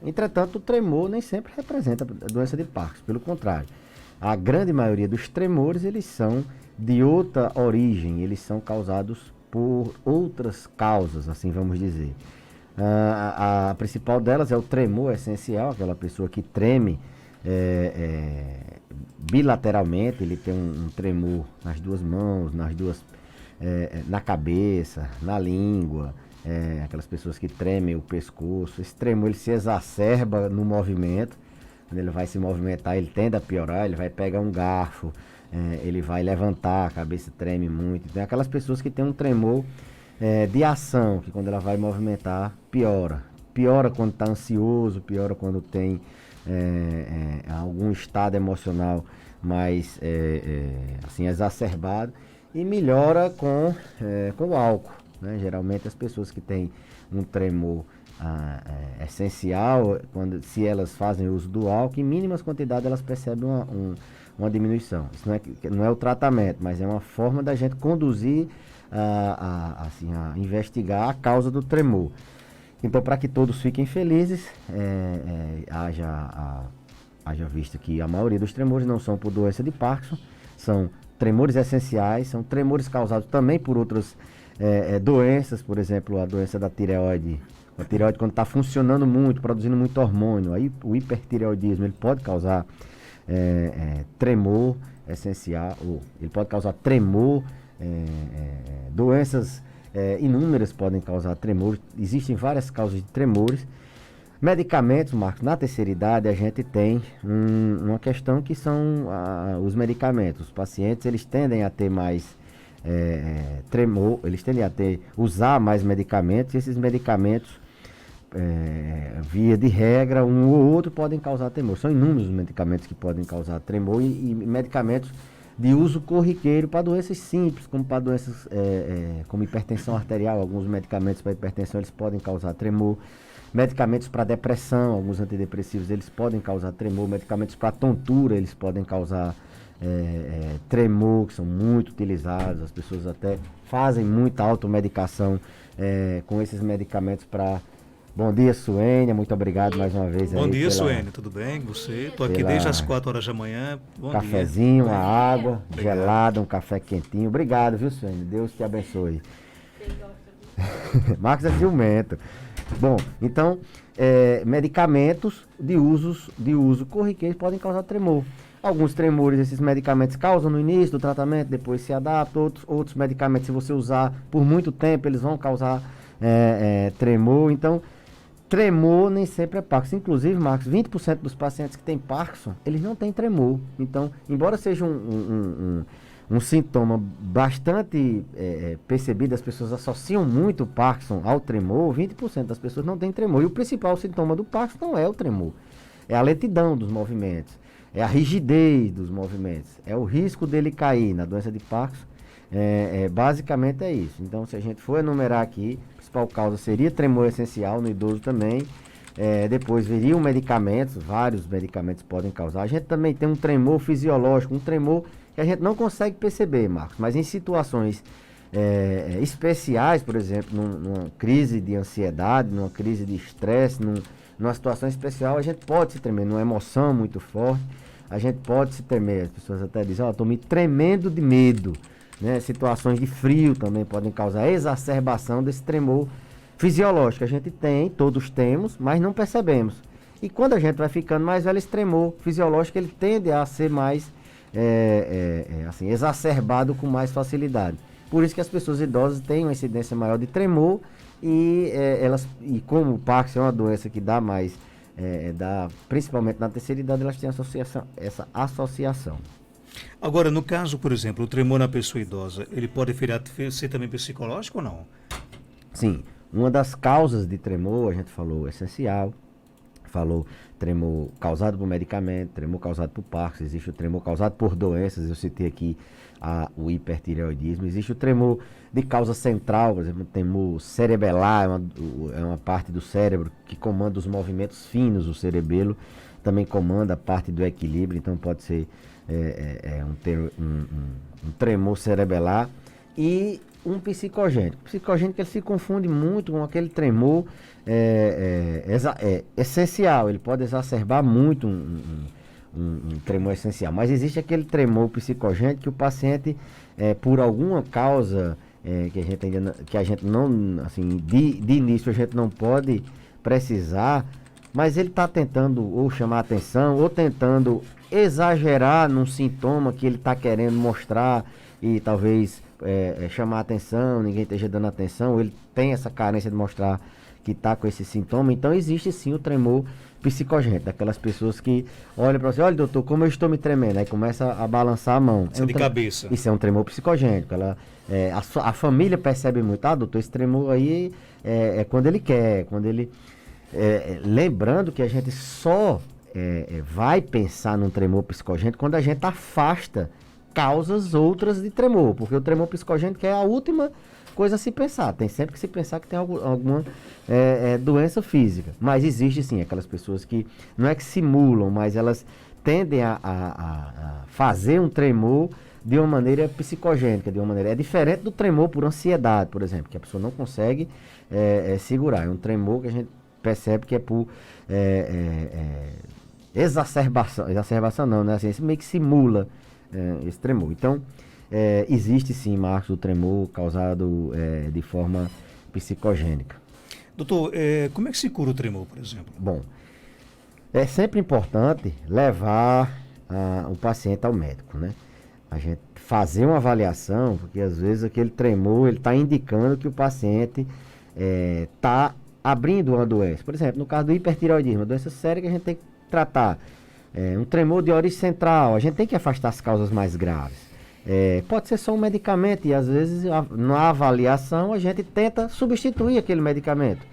Entretanto, o tremor nem sempre representa a doença de Parkinson, pelo contrário. A grande maioria dos tremores, eles são de outra origem, eles são causados por outras causas, assim vamos dizer. A principal delas é o tremor essencial, aquela pessoa que treme bilateralmente, ele tem um tremor nas duas mãos, na cabeça, na língua, aquelas pessoas que tremem o pescoço. Esse tremor ele se exacerba no movimento, quando ele vai se movimentar ele tende a piorar, ele vai pegar um garfo, ele vai levantar, a cabeça treme muito. Tem aquelas pessoas que têm um tremor de ação, que quando ela vai movimentar, piora. Piora quando está ansioso, piora quando tem algum estado emocional mais assim, exacerbado, e melhora com o álcool, né? Geralmente as pessoas que têm um tremor essencial, se elas fazem uso do álcool, em mínimas quantidades elas percebem uma diminuição. Isso não é o tratamento, mas é uma forma da gente conduzir assim, a investigar a causa do tremor. Então, para que todos fiquem felizes, haja visto que a maioria dos tremores não são por doença de Parkinson, são tremores essenciais, são tremores causados também por outras doenças, por exemplo, a doença da tireoide. A tireoide, quando está funcionando muito, produzindo muito hormônio, aí o hipertireoidismo ele pode causar tremor essencial, ou ele pode causar tremor, doenças inúmeras podem causar tremores, existem várias causas de tremores. Medicamentos, Marcos, na terceira idade a gente tem uma questão que são os medicamentos. Os pacientes eles tendem a ter mais tremor, eles tendem a usar mais medicamentos, e esses medicamentos, via de regra, um ou outro podem causar tremor. São inúmeros os medicamentos que podem causar tremor e medicamentos de uso corriqueiro para doenças simples, como para doenças como hipertensão arterial. Alguns medicamentos para hipertensão eles podem causar tremor. Medicamentos para depressão, alguns antidepressivos eles podem causar tremor. Medicamentos para tontura eles podem causar tremor, que são muito utilizados. As pessoas até fazem muita automedicação com esses medicamentos para... Bom dia, Suênia, muito obrigado mais uma vez. Bom dia, Suênia, tudo bem? Você? Estou aqui desde as 4 horas da manhã. Bom cafezinho, dia. Uma água gelada, um café quentinho. Obrigado, viu, Suênia? Deus te abençoe. Marcos é ciumento. Bom, então, medicamentos de uso corriqueiro podem causar tremor. Alguns tremores, esses medicamentos causam no início do tratamento, depois se adaptam. Outros medicamentos, se você usar por muito tempo, eles vão causar tremor. Então, tremor nem sempre é Parkinson. Inclusive, Marcos, 20% dos pacientes que têm Parkinson, eles não têm tremor. Então, embora seja um sintoma bastante percebido, as pessoas associam muito o Parkinson ao tremor, 20% das pessoas não têm tremor. E o principal sintoma do Parkinson não é o tremor, é a lentidão dos movimentos, é a rigidez dos movimentos, é o risco dele cair. Na doença de Parkinson, basicamente é isso. Então, se a gente for enumerar aqui, a principal causa seria tremor essencial, no idoso também. Depois viriam medicamentos, vários medicamentos podem causar. A gente também tem um tremor fisiológico, um tremor que a gente não consegue perceber, Marcos, mas em situações especiais, por exemplo, numa crise de ansiedade, numa crise de estresse, numa situação especial, a gente pode se tremer, numa emoção muito forte, a gente pode se tremer. As pessoas até dizem, estou me tremendo de medo, né? Situações de frio também podem causar exacerbação desse tremor fisiológico. A gente tem, todos temos, mas não percebemos. E quando a gente vai ficando mais velho, esse tremor fisiológico ele tende a ser mais assim, exacerbado com mais facilidade. Por isso que as pessoas idosas têm uma incidência maior de tremor e como o Parkinson é uma doença que dá mais, principalmente na terceira idade, elas têm essa associação. Agora, no caso, por exemplo, o tremor na pessoa idosa, ele pode ser também psicológico ou não? Sim, uma das causas de tremor, a gente falou essencial, falou tremor causado por medicamento, tremor causado por Parkinson, existe o tremor causado por doenças, eu citei aqui o hipertireoidismo, existe o tremor de causa central, por exemplo, o tremor cerebelar, é uma parte do cérebro que comanda os movimentos finos, o cerebelo também comanda a parte do equilíbrio, então pode ser um tremor cerebelar. E um psicogênico. O psicogênico, ele se confunde muito com aquele tremor essencial. Ele pode exacerbar muito um tremor essencial. Mas existe aquele tremor psicogênico que o paciente, por alguma causa que a gente não, assim, de início a gente não pode precisar, mas ele está tentando ou chamar atenção, ou tentando exagerar num sintoma que ele está querendo mostrar e talvez chamar atenção, ninguém esteja dando atenção, ou ele tem essa carência de mostrar que está com esse sintoma. Então existe sim o tremor psicogênico, daquelas pessoas que olham para você, olha doutor, como eu estou me tremendo, aí começa a balançar a mão. Isso é de cabeça. Isso é um tremor psicogênico. A família percebe muito, doutor, esse tremor aí é quando ele quer, quando ele... lembrando que a gente só vai pensar num tremor psicogênico quando a gente afasta causas outras de tremor, porque o tremor psicogênico é a última coisa a se pensar. Tem sempre que se pensar que tem alguma doença física, mas existe sim aquelas pessoas que não é que simulam, mas elas tendem a fazer um tremor de uma maneira psicogênica, de uma maneira... É diferente do tremor por ansiedade, por exemplo, que a pessoa não consegue segurar. É um tremor que a gente percebe que é por exacerbação não, né? Assim, meio que simula esse tremor. Então, existe sim, Marcos, o tremor causado de forma psicogênica. Doutor, como é que se cura o tremor, por exemplo? Bom, é sempre importante levar o paciente ao médico, né? A gente fazer uma avaliação, porque às vezes aquele tremor, ele está indicando que o paciente está abrindo uma doença. Por exemplo, no caso do hipertireoidismo, uma doença séria que a gente tem que tratar. Um tremor de origem central, a gente tem que afastar as causas mais graves. Pode ser só um medicamento e às vezes na avaliação a gente tenta substituir aquele medicamento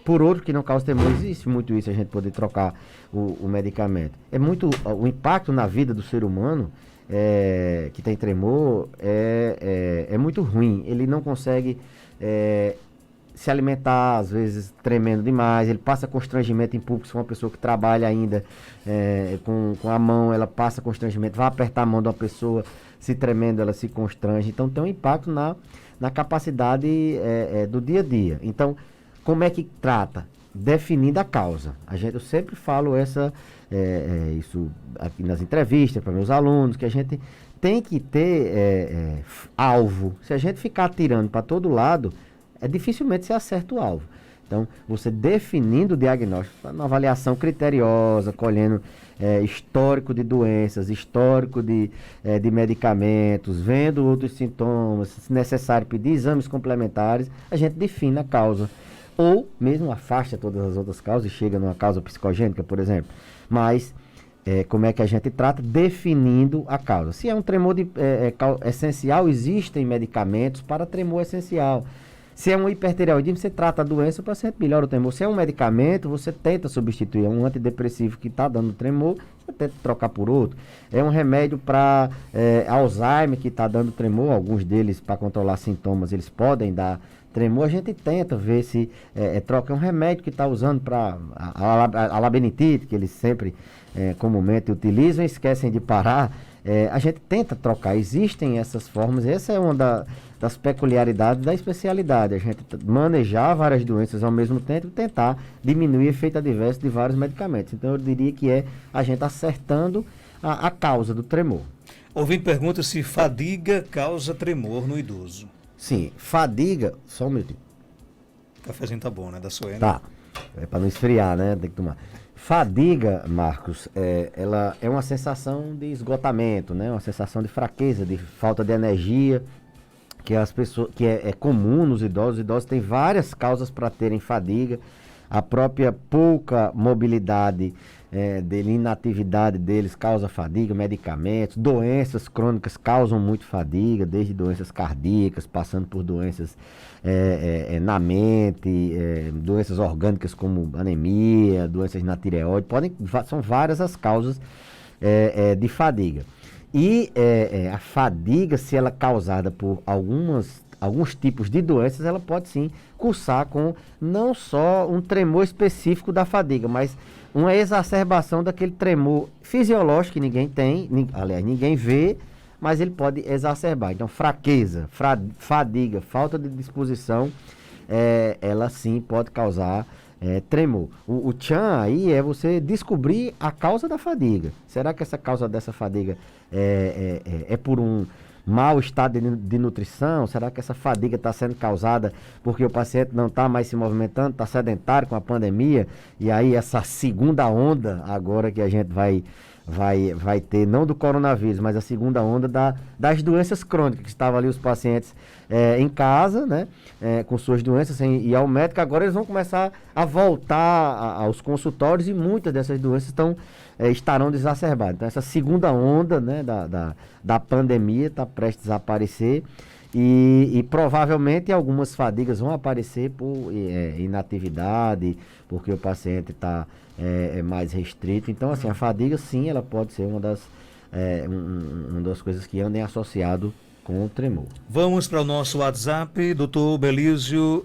por outro que não causa tremor. Existe muito isso, a gente poder trocar o medicamento. O impacto na vida do ser humano que tem tremor é muito ruim. Ele não consegue se alimentar, às vezes tremendo demais, ele passa constrangimento em público. Se for uma pessoa que trabalha ainda com a mão, ela passa constrangimento, vai apertar a mão de uma pessoa, se tremendo, ela se constrange. Então tem um impacto na capacidade do dia a dia. Então, como é que trata? Definindo a causa. Eu sempre falo isso aqui nas entrevistas para meus alunos, que a gente tem que ter alvo. Se a gente ficar atirando para todo lado, dificilmente se acerta o alvo. Então, você definindo o diagnóstico, uma avaliação criteriosa, colhendo histórico de doenças, histórico de medicamentos, vendo outros sintomas, se necessário pedir exames complementares, a gente define a causa. Ou mesmo afasta todas as outras causas e chega numa causa psicogênica, por exemplo. Mas, como é que a gente trata? Definindo a causa. Se é um tremor essencial, existem medicamentos para tremor essencial. Se é um hipertireoidismo, você trata a doença, o paciente melhora o tremor. Se é um medicamento, você tenta substituir. É um antidepressivo que está dando tremor, você tenta trocar por outro. É um remédio para Alzheimer que está dando tremor. Alguns deles, para controlar sintomas, eles podem dar tremor. A gente tenta ver se troca. É um remédio que está usando para a labirintite, que eles sempre comumente utilizam e esquecem de parar. A gente tenta trocar. Existem essas formas. Essa é uma das peculiaridades da especialidade. A gente manejar várias doenças ao mesmo tempo e tentar diminuir o efeito adverso de vários medicamentos. Então eu diria que a gente acertando a causa do tremor. Ouvinte pergunta se fadiga causa tremor no idoso. Sim, fadiga... Só um minutinho. O cafezinho tá bom, né? Da Suene. Tá. Para não esfriar, né? Tem que tomar. Fadiga, Marcos, ela é uma sensação de esgotamento, né? Uma sensação de fraqueza, de falta de energia, que as pessoas, que é comum nos idosos. Os idosos têm várias causas para terem fadiga. A própria pouca mobilidade inatividade deles causa fadiga, medicamentos, doenças crônicas causam muito fadiga, desde doenças cardíacas, passando por doenças na mente, doenças orgânicas como anemia, doenças na tireoide, são várias as causas de fadiga. E a fadiga, se ela é causada por alguns tipos de doenças, ela pode sim cursar com não só um tremor específico da fadiga, mas uma exacerbação daquele tremor fisiológico que ninguém tem, aliás, ninguém vê, mas ele pode exacerbar. Então, fraqueza, fadiga, falta de disposição, ela sim pode causar tremor. O tchan aí é você descobrir a causa da fadiga. Será que essa causa dessa fadiga é por um mau estado de nutrição? Será que essa fadiga está sendo causada porque o paciente não está mais se movimentando, está sedentário com a pandemia? E aí essa segunda onda agora que a gente vai ter, não do coronavírus, mas a segunda onda das doenças crônicas, que estavam ali os pacientes em casa, né, com suas doenças, sem ir ao médico. Agora eles vão começar a voltar aos consultórios e muitas dessas doenças estarão exacerbadas. Então essa segunda onda, né, da pandemia está prestes a aparecer e provavelmente algumas fadigas vão aparecer por inatividade, porque o paciente está mais restrito. Então, assim, a fadiga, sim, ela pode ser uma das coisas que andem associado com o tremor. Vamos para o nosso WhatsApp, doutor Belísio.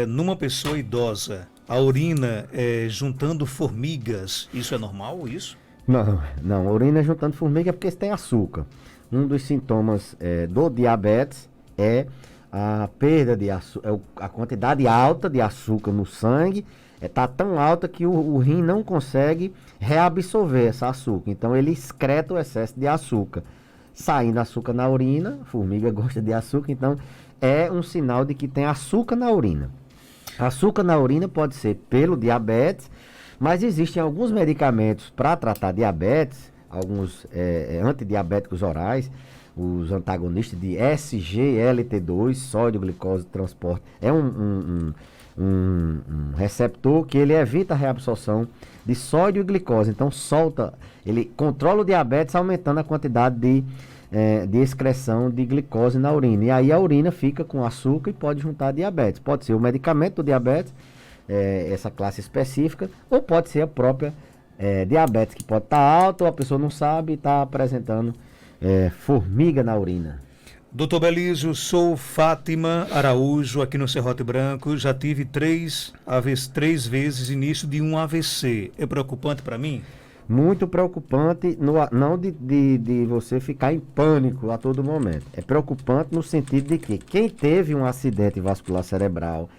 Numa pessoa idosa, a urina juntando formigas, isso é normal, isso? Não, a urina juntando formiga é porque tem açúcar. Um dos sintomas do diabetes é a perda de açúcar, a quantidade alta de açúcar no sangue. Está tão alta que o rim não consegue reabsorver esse açúcar. Então ele excreta o excesso de açúcar. Saindo açúcar na urina, a formiga gosta de açúcar, então é um sinal de que tem açúcar na urina. Açúcar na urina pode ser pelo diabetes, mas existem alguns medicamentos para tratar diabetes, alguns antidiabéticos orais, os antagonistas de SGLT2, sódio glicose transporte. É um receptor que ele evita a reabsorção de sódio e glicose. Então ele controla o diabetes aumentando a quantidade de excreção de glicose na urina. E aí a urina fica com açúcar e pode juntar diabetes. Pode ser o medicamento do diabetes, essa classe específica, ou pode ser a própria diabetes, que pode estar alta ou a pessoa não sabe e está apresentando formiga na urina. Doutor Belísio, sou Fátima Araújo, aqui no Serrote Branco. Já tive três vezes início de um AVC. É preocupante para mim? Muito preocupante, não de você ficar em pânico a todo momento. É preocupante no sentido de que quem teve um acidente vascular cerebral,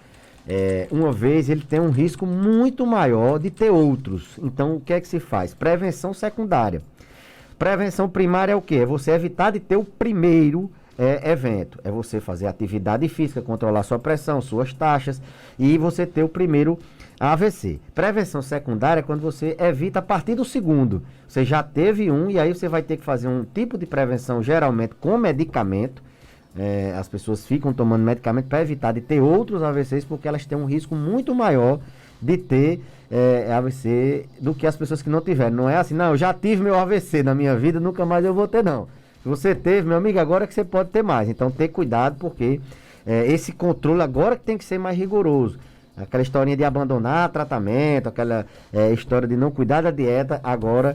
uma vez, ele tem um risco muito maior de ter outros. Então, o que é que se faz? Prevenção secundária. Prevenção primária é o quê? É você evitar de ter o primeiro evento. É você fazer atividade física, controlar sua pressão, suas taxas, e você ter o primeiro AVC. Prevenção secundária é quando você evita a partir do segundo. Você já teve um e aí você vai ter que fazer um tipo de prevenção, geralmente com medicamento. As pessoas ficam tomando medicamento para evitar de ter outros AVCs, porque elas têm um risco muito maior de ter AVC do que as pessoas que não tiveram. Não é assim, não, eu já tive meu AVC na minha vida, nunca mais eu vou ter, não. Se você teve, meu amigo, agora que você pode ter mais. Então, ter cuidado, porque esse controle agora que tem que ser mais rigoroso. Aquela historinha de abandonar tratamento, aquela história de não cuidar da dieta, agora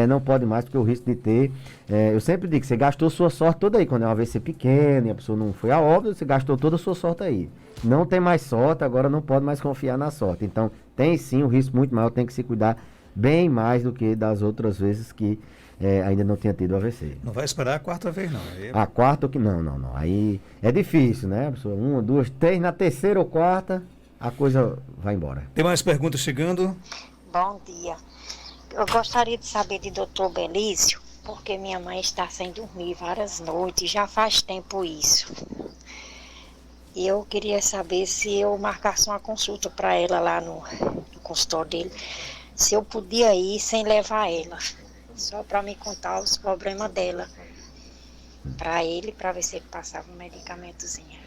não pode mais, porque o risco de ter... eu sempre digo que você gastou sua sorte toda aí. Quando é um AVC pequeno e a pessoa não foi a óbito, você gastou toda a sua sorte aí. Não tem mais sorte, agora não pode mais confiar na sorte. Então, tem sim um risco muito maior, tem que se cuidar bem mais do que das outras vezes que ainda não tinha tido AVC. Não vai esperar a quarta vez, não. A quarta, não. Aí é difícil, né? A pessoa, 1, 2, 3, na terceira ou quarta, a coisa vai embora. Tem mais perguntas chegando? Bom dia. Eu gostaria de saber de doutor Belísio, porque minha mãe está sem dormir várias noites, já faz tempo isso. E eu queria saber se eu marcasse uma consulta para ela lá no consultório dele, se eu podia ir sem levar ela, só para me contar os problemas dela, para ele, para ver se ele passava um medicamentozinho.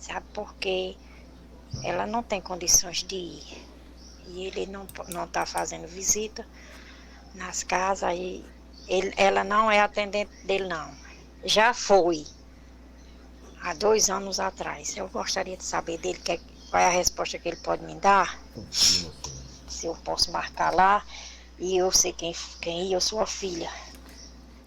Sabe, porque ela não tem condições de ir. E ele não está fazendo visita nas casas. E ela não é atendente dele, não. Já foi. Há 2 anos atrás. Eu gostaria de saber dele qual é a resposta que ele pode me dar. Se eu posso marcar lá. E eu sei quem eu sou a filha.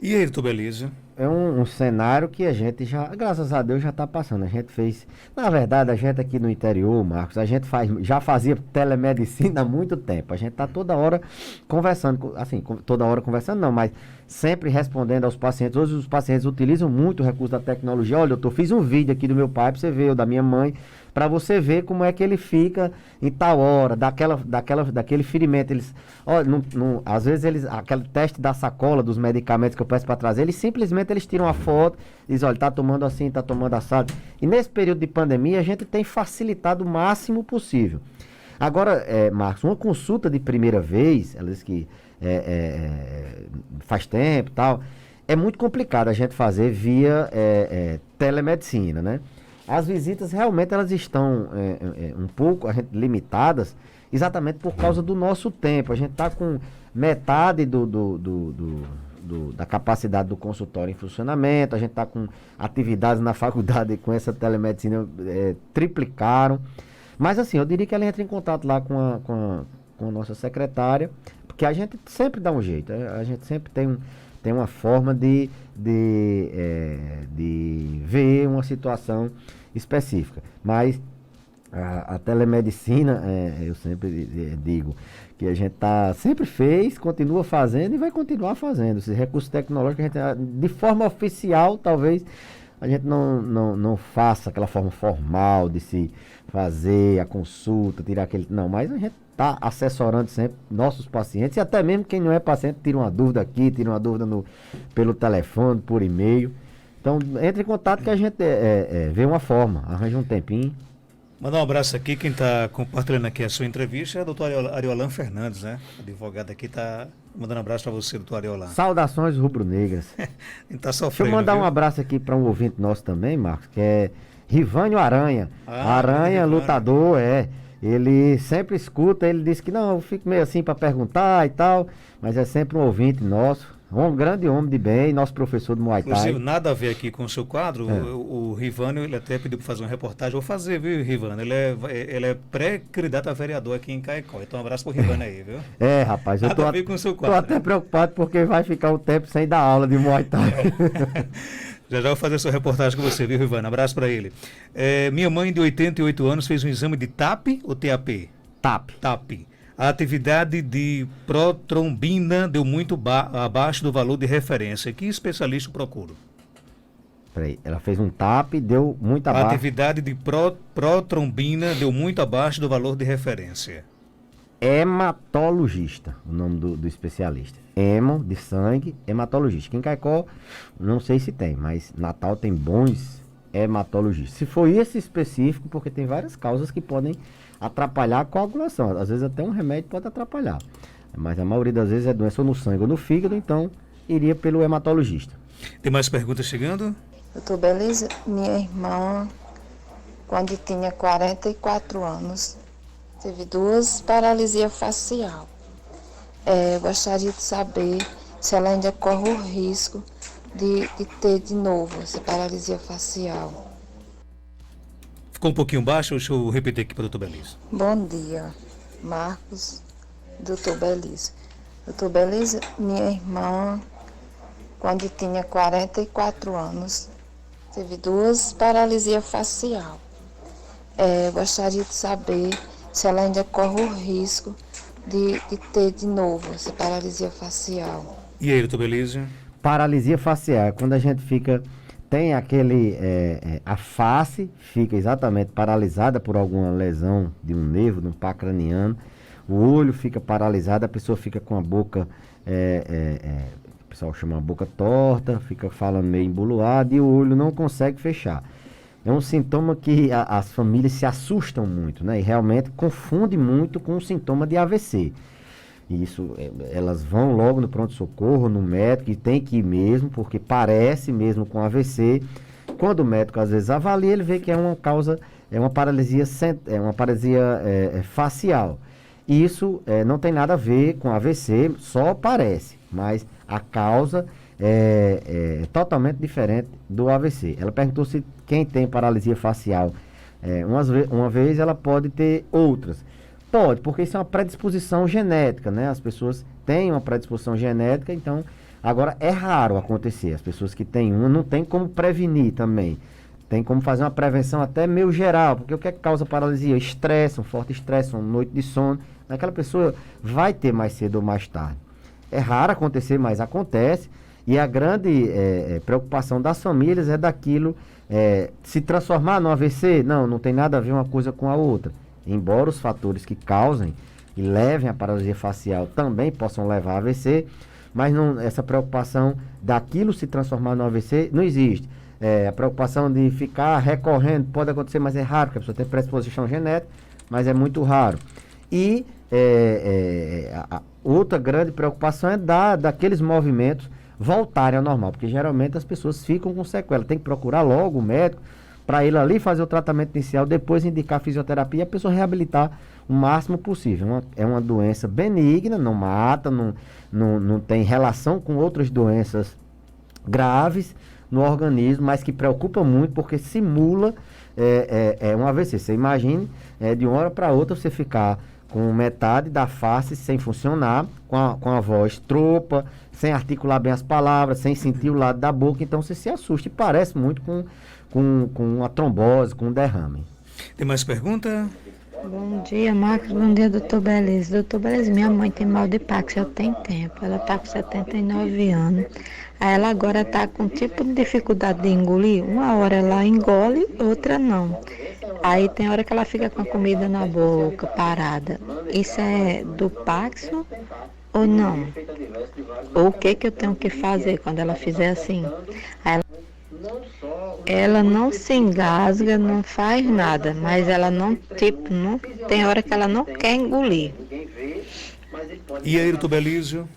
E aí, doutor Belísio? um cenário que a gente já, graças a Deus, já está passando. A gente fez, na verdade, a gente aqui no interior, Marcos, a gente já fazia telemedicina há muito tempo. A gente está toda hora conversando, assim, toda hora conversando não, mas sempre respondendo aos pacientes. Hoje os pacientes utilizam muito o recurso da tecnologia. Olha, eu fiz um vídeo aqui do meu pai para você ver, ou da minha mãe, para você ver como é que ele fica em tal hora, daquele ferimento. Eles, olha, às vezes aquele teste da sacola dos medicamentos que eu peço para trazer, eles simplesmente tiram a foto, dizem, olha, tá tomando assim, tá tomando assado. E nesse período de pandemia, a gente tem facilitado o máximo possível. Agora, Marcos, uma consulta de primeira vez, ela diz que faz tempo e tal, é muito complicado a gente fazer via telemedicina, né? As visitas realmente elas estão um pouco limitadas, exatamente por causa do nosso tempo. A gente está com metade da capacidade do consultório em funcionamento, a gente está com atividades na faculdade com essa telemedicina triplicaram. Mas assim, eu diria que ela entra em contato lá com a nossa secretária, porque a gente sempre dá um jeito, a gente sempre tem uma forma de ver uma situação específica. Mas a telemedicina, eu sempre digo que a gente sempre fez, continua fazendo e vai continuar fazendo. Esses recursos tecnológicos, de forma oficial, talvez a gente não faça aquela forma formal de se fazer a consulta, tirar aquele... Não, mas a gente está assessorando sempre nossos pacientes, e até mesmo quem não é paciente tira uma dúvida aqui, tira uma dúvida pelo telefone, por e-mail. Então, entre em contato que a gente vê uma forma, arranja um tempinho. Mandar um abraço aqui, quem está compartilhando aqui a sua entrevista é o doutor Ariolan Fernandes, né? Advogado aqui está mandando um abraço para você, doutor Ariolan. Saudações rubro-negras. Tá sofrendo, deixa eu mandar viu? um abraço aqui para um ouvinte nosso também, Marcos, que é Rivânio Aranha. Aranha, lutador, Ele sempre escuta, ele disse que não, eu fico meio assim para perguntar e tal, mas é sempre um ouvinte nosso, um grande homem de bem, nosso professor do Muay Thai. Inclusive, nada a ver aqui com o seu quadro, o Rivânio, ele até pediu para fazer uma reportagem, vou fazer, viu, Rivânio? Ele é pré-candidato a vereador aqui em Caicó, então um abraço pro Rivânio aí, viu? Rapaz, eu nada a ver com o seu tô quadro, até preocupado porque vai ficar um tempo sem dar aula de Muay Thai. Já vou fazer sua reportagem com você, viu, Rivânio? Abraço para ele. Minha mãe, de 88 anos, fez um exame de TAP ou TAP? TAP. TAP. A atividade de protrombina deu muito abaixo do valor de referência. Que especialista eu procuro? Peraí, ela fez um TAP e deu muito abaixo. A atividade de protrombina deu muito abaixo do valor de referência. Hematologista, o nome do especialista. Hemo, de sangue, hematologista. Aqui em Caicó, não sei se tem, mas Natal tem bons hematologistas. Se for esse específico, porque tem várias causas que podem atrapalhar a coagulação. Às vezes até um remédio pode atrapalhar. Mas a maioria das vezes é doença ou no sangue ou no fígado, então iria pelo hematologista. Tem mais perguntas chegando? Doutor Beleza, minha irmã, quando tinha 44 anos, teve 2 paralisia facial. Gostaria de saber se ela ainda corre o risco de ter de novo essa paralisia facial. Ficou um pouquinho baixo, deixa eu repetir aqui para o doutor Beleza. Bom dia, Marcos, doutor Beleza. Doutor Beleza, minha irmã, quando tinha 44 anos, teve 2 paralisia facial. Gostaria de saber se ela ainda corre o risco de ter de novo essa paralisia facial. E aí, doutor Beleza? Paralisia facial, quando a gente tem a face fica exatamente paralisada por alguma lesão de um nervo, de um par craniano, o olho fica paralisado, a pessoa fica com a boca, o pessoal chama a boca torta, fica falando meio emboluado e o olho não consegue fechar. É um sintoma que as famílias se assustam muito, né? E realmente confunde muito com o sintoma de AVC. Isso, elas vão logo no pronto-socorro, no médico, e tem que ir mesmo, porque parece mesmo com AVC. Quando o médico às vezes avalia, ele vê que é uma causa, é uma paralisia facial. Isso não tem nada a ver com AVC, só parece, mas a causa é totalmente diferente do AVC. Ela perguntou se quem tem paralisia facial, uma vez ela pode ter outras. Pode, porque isso é uma predisposição genética, né? As pessoas têm uma predisposição genética, então Agora, é raro acontecer. As pessoas que têm uma não tem como prevenir também. Tem como fazer uma prevenção até meio geral, porque o que é que causa paralisia? Estresse, um forte estresse, uma noite de sono. Aquela pessoa vai ter mais cedo ou mais tarde. É raro acontecer, mas acontece. E a grande preocupação das famílias é daquilo se transformar no AVC. Não tem nada a ver uma coisa com a outra. Embora os fatores que causem e levem à paralisia facial também possam levar a AVC, mas essa preocupação daquilo se transformar no AVC não existe. A preocupação de ficar recorrendo pode acontecer, mas é raro, porque a pessoa tem predisposição genética, mas é muito raro. E outra grande preocupação é daqueles movimentos voltarem ao normal, porque geralmente as pessoas ficam com sequela. Tem que procurar logo o médico para ele ali fazer o tratamento inicial, depois indicar a fisioterapia e a pessoa reabilitar o máximo possível. É uma doença benigna, não mata, não tem relação com outras doenças graves no organismo, mas que preocupa muito porque simula um AVC. Você imagine, de uma hora para outra você ficar com metade da face sem funcionar, com a voz tropa, sem articular bem as palavras, sem sentir o lado da boca, então você se assusta e parece muito com uma trombose, com um derrame. Tem mais pergunta? Bom dia, Marcos. Bom dia, doutor Beleza. Doutor Beleza, minha mãe tem mal de Parkinson já tem tempo. Ela está com 79 anos. Aí ela agora está com tipo de dificuldade de engolir. Uma hora ela engole, outra não. Aí tem hora que ela fica com a comida na boca, parada. Isso é do Parkinson ou não? Ou o que eu tenho que fazer quando ela fizer assim? Aí ela não se engasga, não faz nada, mas ela não tem hora que ela não quer engolir. E aí, doutor Belísio?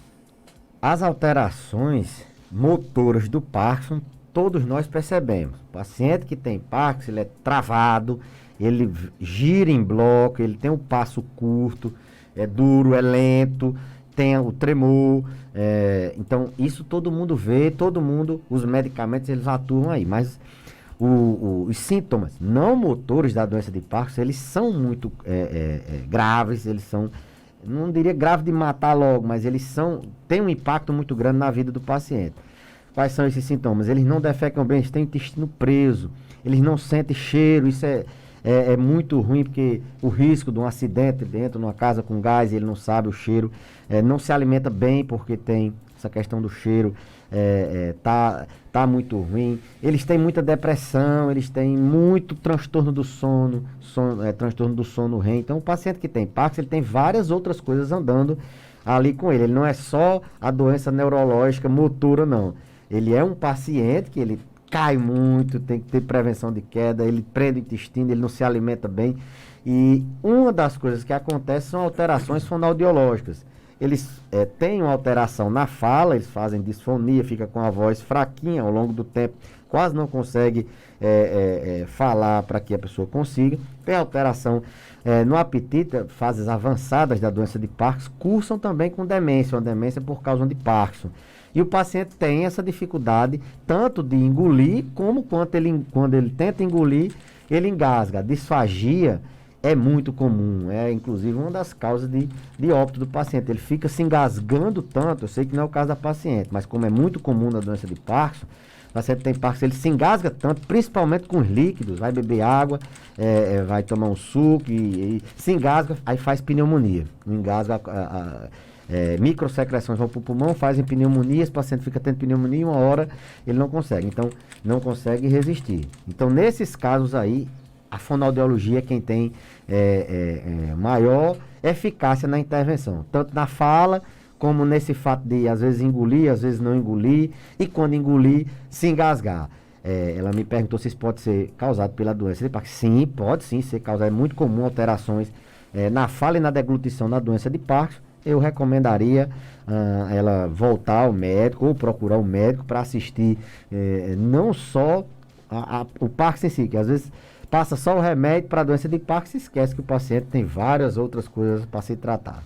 As alterações motoras do Parkinson, todos nós percebemos. O paciente que tem Parkinson, ele é travado, ele gira em bloco, ele tem um passo curto, é duro, é lento, tem o tremor. Então, isso todo mundo vê, os medicamentos, eles atuam aí. Mas os sintomas não motores da doença de Parkinson, eles são muito graves, eles são, não diria grave de matar logo, mas eles têm um impacto muito grande na vida do paciente. Quais são esses sintomas? Eles não defecam bem, eles têm o intestino preso, eles não sentem cheiro, isso é muito ruim, porque o risco de um acidente dentro de uma casa com gás, ele não sabe o cheiro, não se alimenta bem porque tem essa questão do cheiro, tá muito ruim. Eles têm muita depressão, eles têm muito transtorno do sono, transtorno do sono REM. Então, o paciente que tem Parkinson, ele tem várias outras coisas andando ali com ele. Ele não é só a doença neurológica motora, não. Ele é um paciente que ele cai muito, tem que ter prevenção de queda, ele prende o intestino, ele não se alimenta bem. E uma das coisas que acontece são alterações fonoaudiológicas. Eles têm uma alteração na fala, eles fazem disfonia, fica com a voz fraquinha ao longo do tempo, quase não consegue falar para que a pessoa consiga. Tem alteração no apetite, fases avançadas da doença de Parkinson, cursam também com demência, uma demência por causa de Parkinson. E o paciente tem essa dificuldade tanto de engolir, como quando ele tenta engolir, ele engasga. A disfagia é muito comum, é inclusive uma das causas de óbito do paciente. Ele fica se engasgando tanto, eu sei que não é o caso da paciente, mas como é muito comum na doença de Parkinson, o paciente tem Parkinson, ele se engasga tanto, principalmente com os líquidos, vai beber água, vai tomar um suco e se engasga, aí faz pneumonia. Engasga, microsecreções vão para o pulmão, fazem pneumonia, esse paciente fica tendo pneumonia e uma hora ele não consegue, então não consegue resistir. Então, nesses casos aí, a fonoaudiologia é quem tem maior eficácia na intervenção, tanto na fala, como nesse fato de às vezes engolir, às vezes não engolir, e quando engolir, se engasgar. Ela me perguntou se isso pode ser causado pela doença de Parkinson. Sim, pode sim ser causado, é muito comum alterações na fala e na deglutição na doença de Parkinson. Eu recomendaria ela voltar ao médico ou procurar um médico para assistir não só o Parkinson em si, que às vezes passa só o remédio para a doença de Parkinson e esquece que o paciente tem várias outras coisas para se tratar.